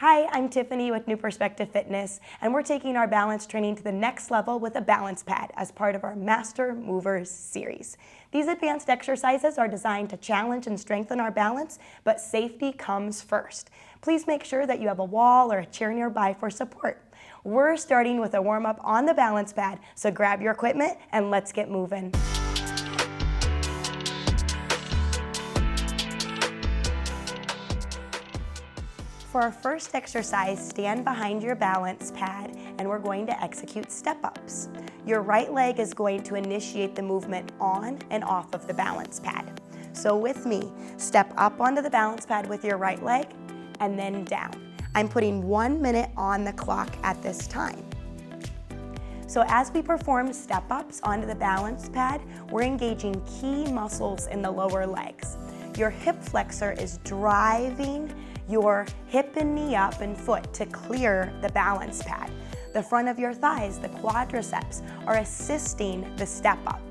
Hi, I'm Tiffany with New Perspective Fitness, and we're taking our balance training to the next level with a balance pad as part of our Master Movers series. These advanced exercises are designed to challenge and strengthen our balance, but safety comes first. Please make sure that you have a wall or a chair nearby for support. We're starting with a warm-up on the balance pad, so grab your equipment and let's get moving. For our first exercise, stand behind your balance pad and we're going to execute step-ups. Your right leg is going to initiate the movement on and off of the balance pad. So with me, step up onto the balance pad with your right leg and then down. I'm putting 1 minute on the clock at this time. So as we perform step-ups onto the balance pad, we're engaging key muscles in the lower legs. Your hip flexor is driving your hip and knee up and foot to clear the balance pad. The front of your thighs, the quadriceps, are assisting the step up.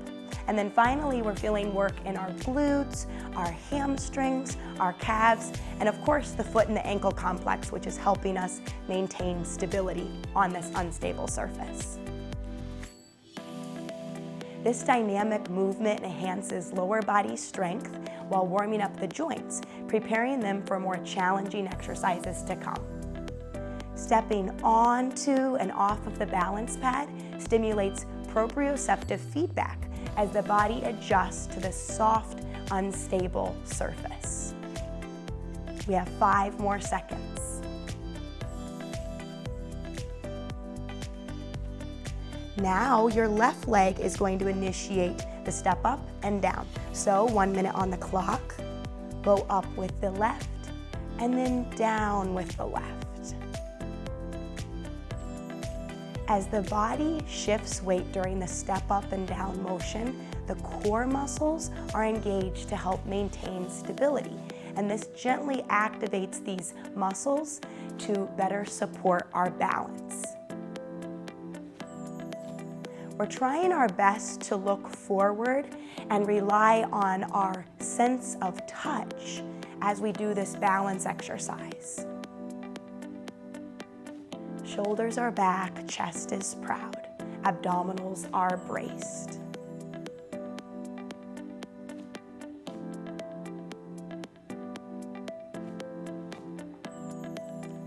And then finally, we're feeling work in our glutes, our hamstrings, our calves, and of course the foot and the ankle complex, which is helping us maintain stability on this unstable surface. This dynamic movement enhances lower body strength while warming up the joints, preparing them for more challenging exercises to come. Stepping onto and off of the balance pad stimulates proprioceptive feedback as the body adjusts to the soft, unstable surface. We have 5 more seconds. Now your left leg is going to initiate the step up and down. So 1 minute on the clock, go up with the left and then down with the left. As the body shifts weight during the step up and down motion, the core muscles are engaged to help maintain stability. And this gently activates these muscles to better support our balance. We're trying our best to look forward and rely on our sense of touch as we do this balance exercise. Shoulders are back, chest is proud, abdominals are braced.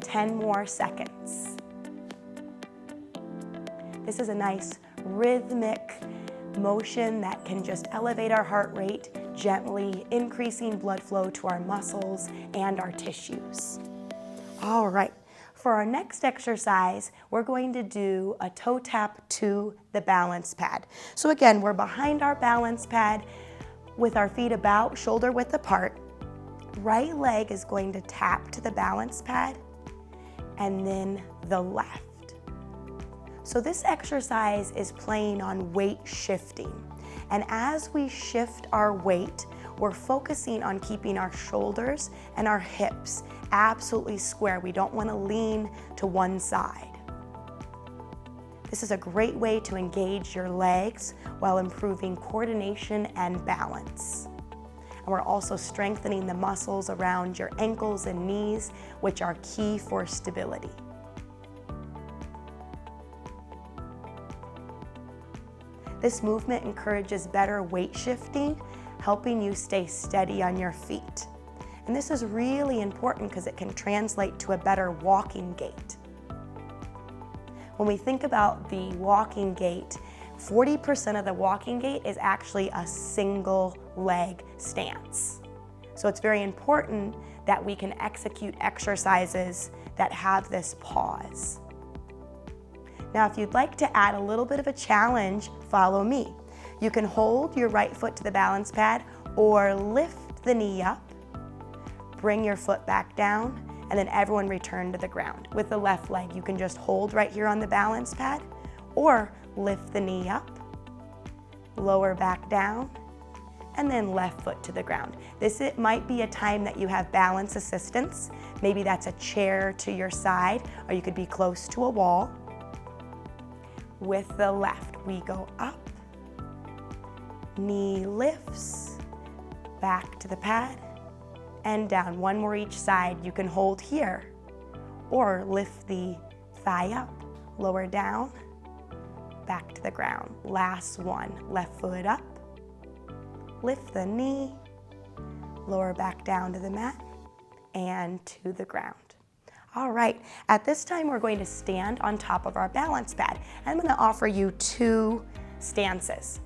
Ten more seconds. This is a nice rhythmic motion that can just elevate our heart rate, gently increasing blood flow to our muscles and our tissues. All right, for our next exercise, we're going to do a toe tap to the balance pad. So again, we're behind our balance pad with our feet about shoulder width apart. Right leg is going to tap to the balance pad and then the left. So this exercise is playing on weight shifting. And as we shift our weight, we're focusing on keeping our shoulders and our hips absolutely square. We don't want to lean to one side. This is a great way to engage your legs while improving coordination and balance. And we're also strengthening the muscles around your ankles and knees, which are key for stability. This movement encourages better weight shifting, helping you stay steady on your feet. And this is really important because it can translate to a better walking gait. When we think about the walking gait, 40% of the walking gait is actually a single leg stance. So it's very important that we can execute exercises that have this pause. Now, if you'd like to add a little bit of a challenge, follow me. You can hold your right foot to the balance pad or lift the knee up, bring your foot back down, and then everyone return to the ground. With the left leg, you can just hold right here on the balance pad or lift the knee up, lower back down, and then left foot to the ground. It might be a time that you have balance assistance. Maybe that's a chair to your side, or you could be close to a wall. With the left, we go up, knee lifts, back to the pad, and down. One more each side. You can hold here or lift the thigh up, lower down, back to the ground. Last one, left foot up, lift the knee, lower back down to the mat, and to the ground. All right, at this time we're going to stand on top of our balance pad. I'm going to offer you 2 stances.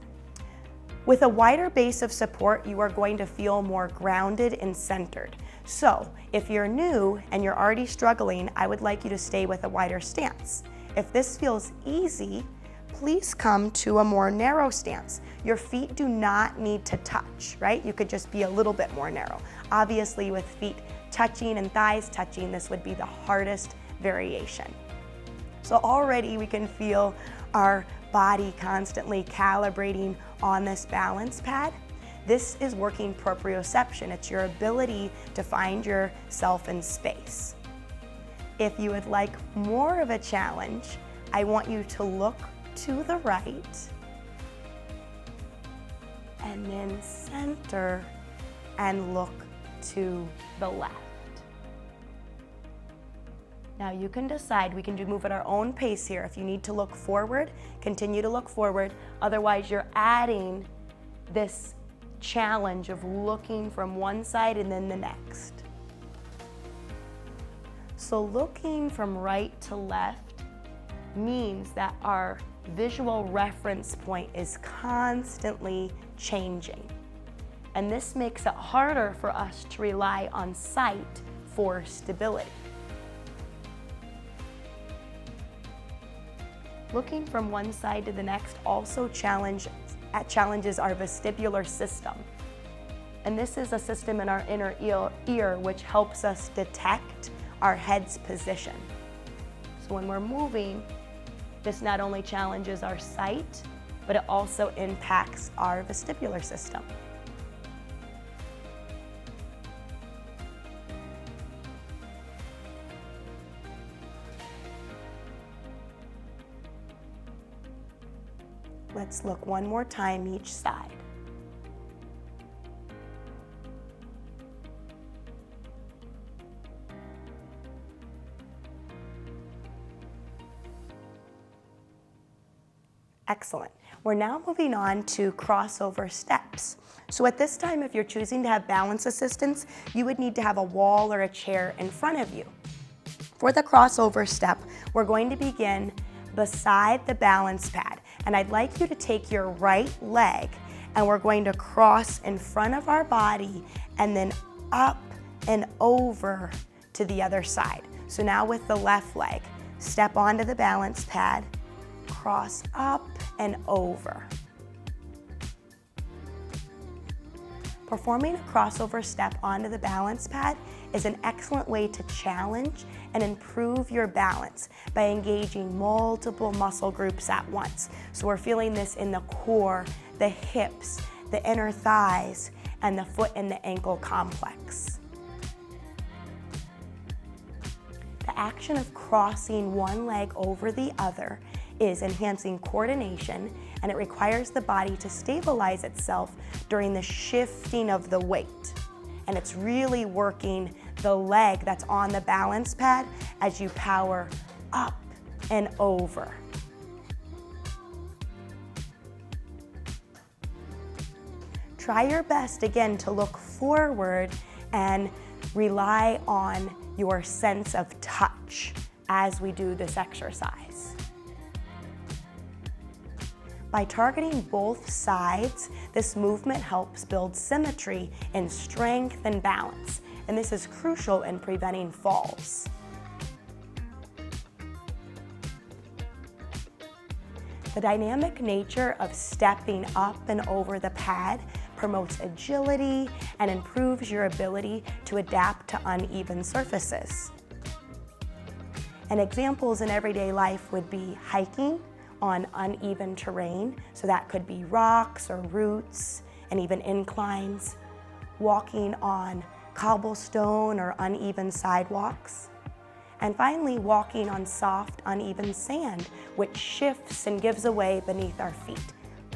With a wider base of support, you are going to feel more grounded and centered. So if you're new and you're already struggling, I would like you to stay with a wider stance. If this feels easy, please come to a more narrow stance. Your feet do not need to touch, right? You could just be a little bit more narrow. Obviously, with feet touching and thighs touching, this would be the hardest variation. So already we can feel our body constantly calibrating on this balance pad. This is working proprioception. It's your ability to find yourself in space. If you would like more of a challenge, I want you to look to the right and then center and look to the left. Now you can decide, we can move at our own pace here. If you need to look forward, continue to look forward. Otherwise, you're adding this challenge of looking from one side and then the next. So looking from right to left means that our visual reference point is constantly changing. And this makes it harder for us to rely on sight for stability. Looking from one side to the next also challenges our vestibular system. And this is a system in our inner ear which helps us detect our head's position. So when we're moving, this not only challenges our sight, but it also impacts our vestibular system. Let's look one more time each side. Excellent. We're now moving on to crossover steps. So at this time, if you're choosing to have balance assistance, you would need to have a wall or a chair in front of you. For the crossover step, we're going to begin beside the balance pad. And I'd like you to take your right leg and we're going to cross in front of our body and then up and over to the other side. So now with the left leg, step onto the balance pad, cross up and over. Performing a crossover step onto the balance pad is an excellent way to challenge and improve your balance by engaging multiple muscle groups at once. So we're feeling this in the core, the hips, the inner thighs, and the foot and the ankle complex. The action of crossing one leg over the other is enhancing coordination, and it requires the body to stabilize itself during the shifting of the weight. And it's really working the leg that's on the balance pad as you power up and over. Try your best again to look forward and rely on your sense of touch as we do this exercise. By targeting both sides, this movement helps build symmetry in strength and balance, and this is crucial in preventing falls. The dynamic nature of stepping up and over the pad promotes agility and improves your ability to adapt to uneven surfaces. And examples in everyday life would be hiking on uneven terrain, so that could be rocks or roots and even inclines, walking on cobblestone or uneven sidewalks, and finally walking on soft, uneven sand, which shifts and gives away beneath our feet,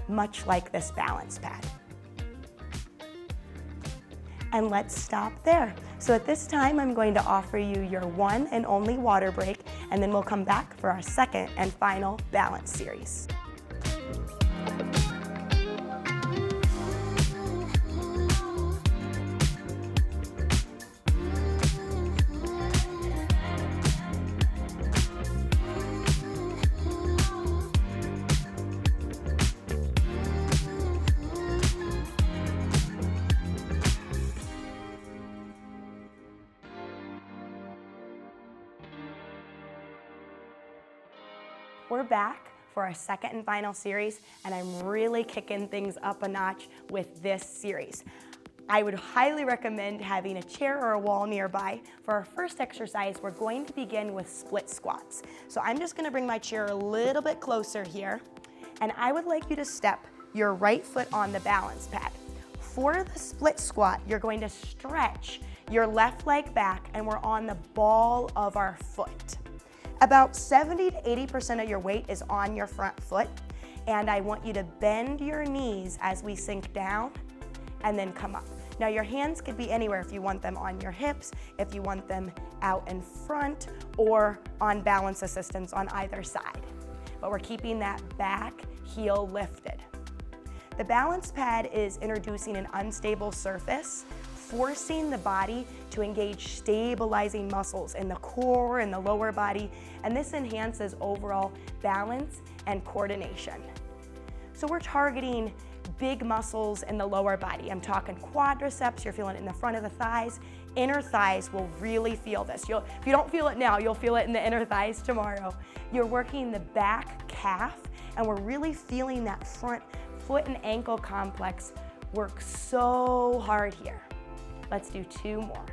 much like this balance pad. And let's stop there. So at this time, I'm going to offer you your one and only water break, and then we'll come back for our second and final balance series. We're back for our second and final series, and I'm really kicking things up a notch with this series. I would highly recommend having a chair or a wall nearby. For our first exercise, we're going to begin with split squats. So I'm just gonna bring my chair a little bit closer here, and I would like you to step your right foot on the balance pad. For the split squat, you're going to stretch your left leg back, and we're on the ball of our foot. About 70 to 80% of your weight is on your front foot, and I want you to bend your knees as we sink down and then come up. Now your hands could be anywhere if you want them on your hips, if you want them out in front, or on balance assistance on either side. But we're keeping that back heel lifted. The balance pad is introducing an unstable surface, forcing the body to engage stabilizing muscles in the core and the lower body, and this enhances overall balance and coordination. So we're targeting big muscles in the lower body. I'm talking quadriceps, you're feeling it in the front of the thighs. Inner thighs will really feel this. If you don't feel it now, you'll feel it in the inner thighs tomorrow. You're working the back calf, and we're really feeling that front foot and ankle complex work so hard here. Let's do 2 more.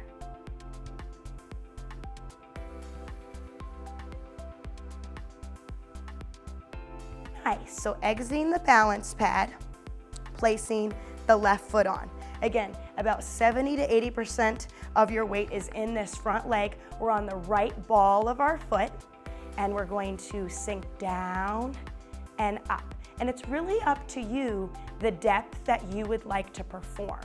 Nice, so exiting the balance pad, placing the left foot on. Again, about 70 to 80% of your weight is in this front leg. We're on the right ball of our foot, and we're going to sink down and up. And it's really up to you, the depth that you would like to perform.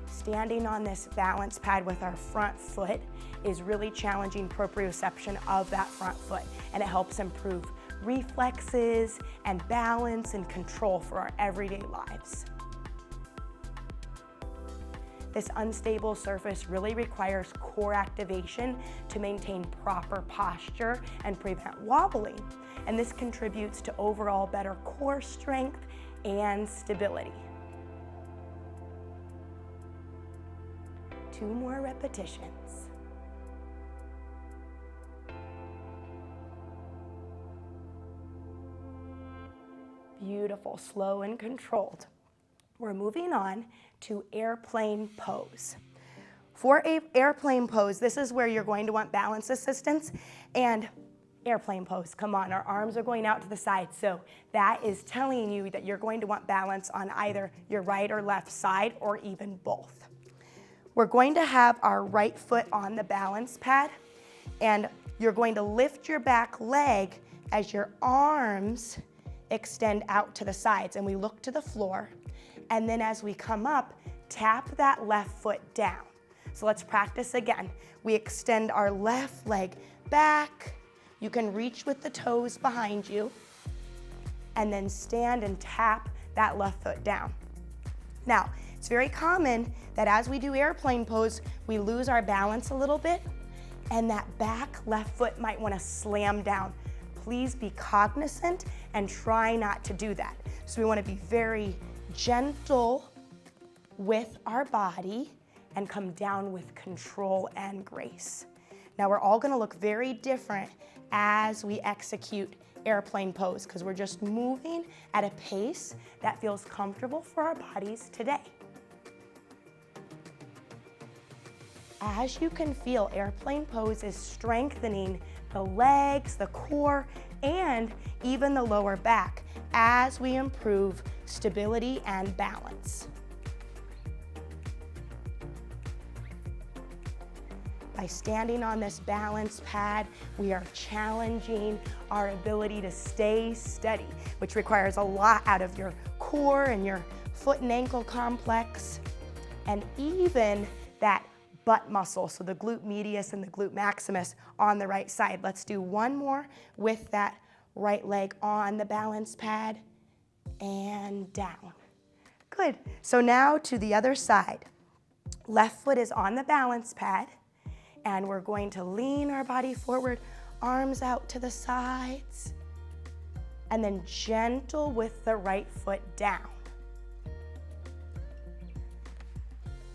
Standing on this balance pad with our front foot is really challenging proprioception of that front foot, and it helps improve reflexes and balance and control for our everyday lives. This unstable surface really requires core activation to maintain proper posture and prevent wobbling, and this contributes to overall better core strength and stability. 2 more repetitions. Beautiful, slow and controlled. We're moving on to airplane pose. For an airplane pose, this is where you're going to want balance assistance, and airplane pose, come on, our arms are going out to the side, so that is telling you that you're going to want balance on either your right or left side, or even both. We're going to have our right foot on the balance pad, and you're going to lift your back leg as your arms extend out to the sides, and we look to the floor, and then as we come up, tap that left foot down. So let's practice again. We extend our left leg back. You can reach with the toes behind you, and then stand and tap that left foot down. Now, it's very common that as we do airplane pose, we lose our balance a little bit, and that back left foot might want to slam down. Please be cognizant and try not to do that. So we want to be very gentle with our body and come down with control and grace. Now we're all going to look very different as we execute airplane pose, because we're just moving at a pace that feels comfortable for our bodies today. As you can feel, airplane pose is strengthening the legs, the core, and even the lower back as we improve stability and balance. By standing on this balance pad, we are challenging our ability to stay steady, which requires a lot out of your core and your foot and ankle complex, and even that butt muscle, so the glute medius and the glute maximus on the right side. Let's do one more with that right leg on the balance pad and down. Good. So now to the other side. Left foot is on the balance pad, and we're going to lean our body forward, arms out to the sides, and then gentle with the right foot down.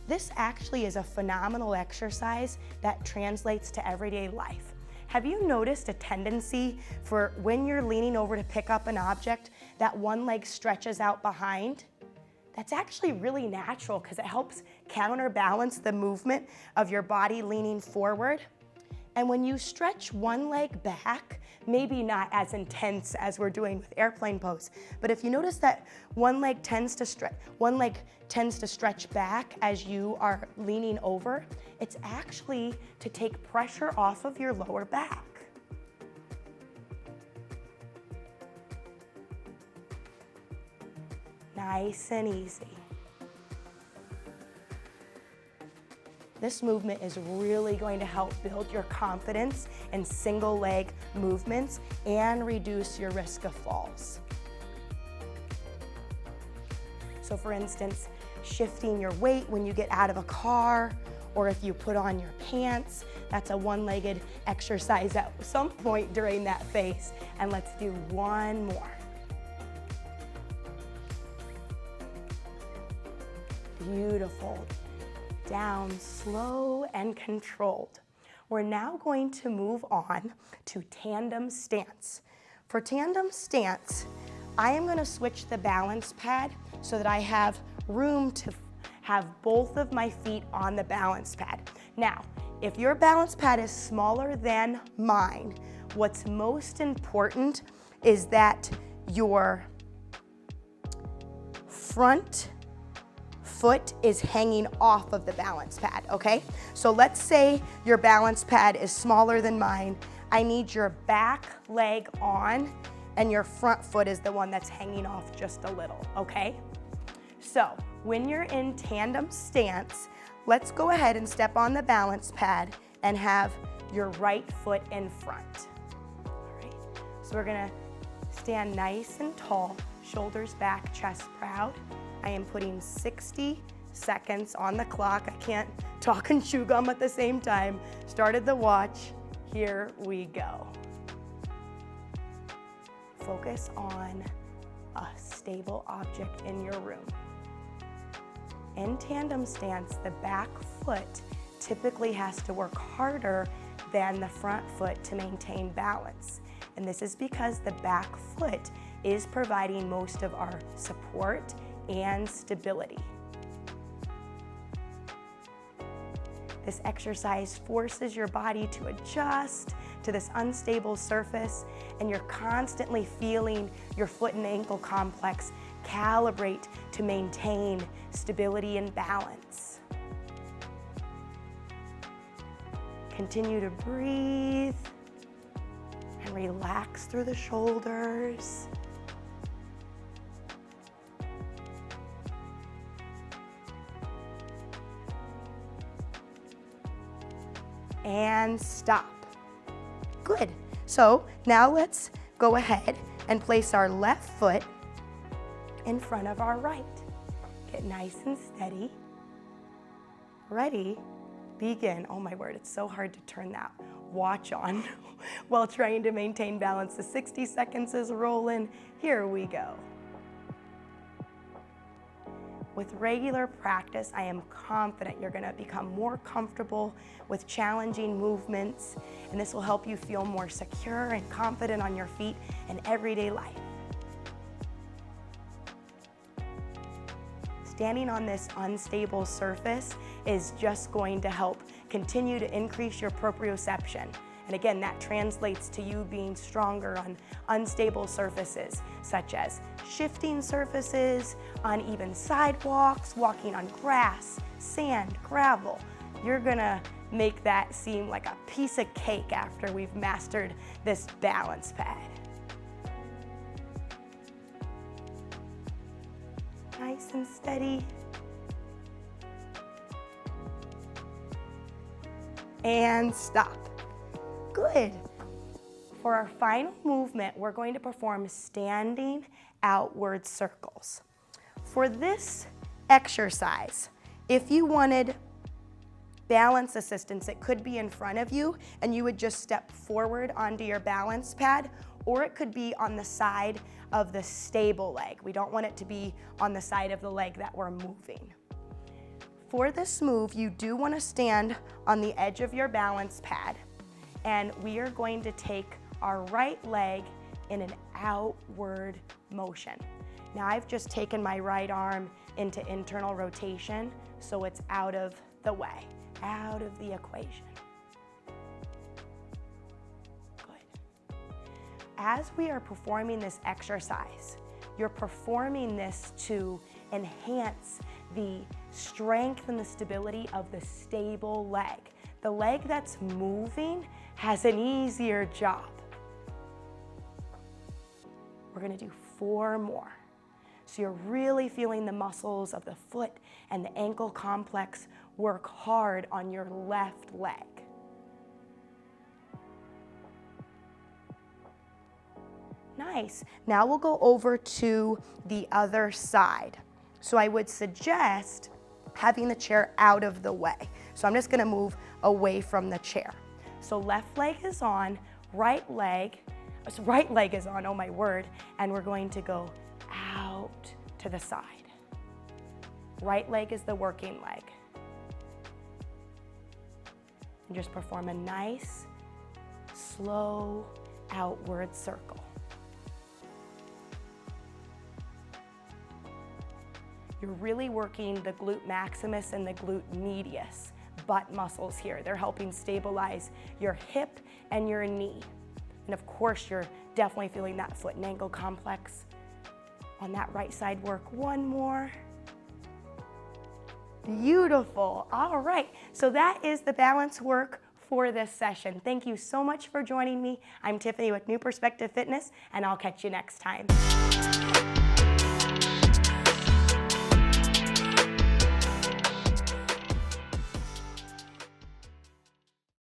This actually is a phenomenal exercise that translates to everyday life. Have you noticed a tendency for when you're leaning over to pick up an object, that one leg stretches out behind? That's actually really natural because it helps counterbalance the movement of your body leaning forward. And when you stretch one leg back, maybe not as intense as we're doing with airplane pose, but if you notice that one leg tends to stretch back as you are leaning over, it's actually to take pressure off of your lower back. Nice and easy. This movement is really going to help build your confidence in single leg movements and reduce your risk of falls. So for instance, shifting your weight when you get out of a car, or if you put on your pants, that's a one-legged exercise at some point during that phase. And let's do one more. Beautiful. Down slow and controlled. We're now going to move on to tandem stance. For tandem stance, I am going to switch the balance pad so that I have room to have both of my feet on the balance pad. Now, if your balance pad is smaller than mine, what's most important is that your front foot is hanging off of the balance pad, okay? So let's say your balance pad is smaller than mine. I need your back leg on, and your front foot is the one that's hanging off just a little, okay? So when you're in tandem stance, let's go ahead and step on the balance pad and have your right foot in front. All right, so we're gonna stand nice and tall, shoulders back, chest proud. I am putting 60 seconds on the clock. I can't talk and chew gum at the same time. Started the watch. Here we go. Focus on a stable object in your room. In tandem stance, the back foot typically has to work harder than the front foot to maintain balance. And this is because the back foot is providing most of our support and stability. This exercise forces your body to adjust to this unstable surface, and you're constantly feeling your foot and ankle complex calibrate to maintain stability and balance. Continue to breathe and relax through the shoulders. And stop. Good. So now let's go ahead and place our left foot in front of our right. Get nice and steady. Ready? Begin. Oh my word, it's so hard to turn that watch on while trying to maintain balance. The 60 seconds is rolling. Here we go. With regular practice, I am confident you're going to become more comfortable with challenging movements, and this will help you feel more secure and confident on your feet in everyday life. Standing on this unstable surface is just going to help continue to increase your proprioception. And again, that translates to you being stronger on unstable surfaces, such as shifting surfaces, uneven sidewalks, walking on grass, sand, gravel. You're gonna make that seem like a piece of cake after we've mastered this balance pad. Nice and steady. And stop. Good. For our final movement, we're going to perform standing outward circles. For this exercise, if you wanted balance assistance, it could be in front of you and you would just step forward onto your balance pad, or it could be on the side of the stable leg. We don't want it to be on the side of the leg that we're moving. For this move, you do want to stand on the edge of your balance pad, and we are going to take our right leg in an outward motion. Now I've just taken my right arm into internal rotation, so it's out of the way, out of the equation. Good. As we are performing this exercise, you're performing this to enhance the strength and the stability of the stable leg. The leg that's moving has an easier job. We're gonna do 4 more. So you're really feeling the muscles of the foot and the ankle complex work hard on your left leg. Nice. Now we'll go over to the other side. So I would suggest having the chair out of the way. So I'm just gonna move away from the chair. So left leg is on, right leg is on, oh my word, and we're going to go out to the side. Right leg is the working leg. And just perform a nice, slow, outward circle. You're really working the glute maximus and the glute medius butt muscles here. They're helping stabilize your hip and your knee. And of course, you're definitely feeling that foot and ankle complex on that right side work. 1 more. Beautiful. All right, so that is the balance work for this session. Thank you so much for joining me. I'm Tiffany with New Perspective Fitness, and I'll catch you next time.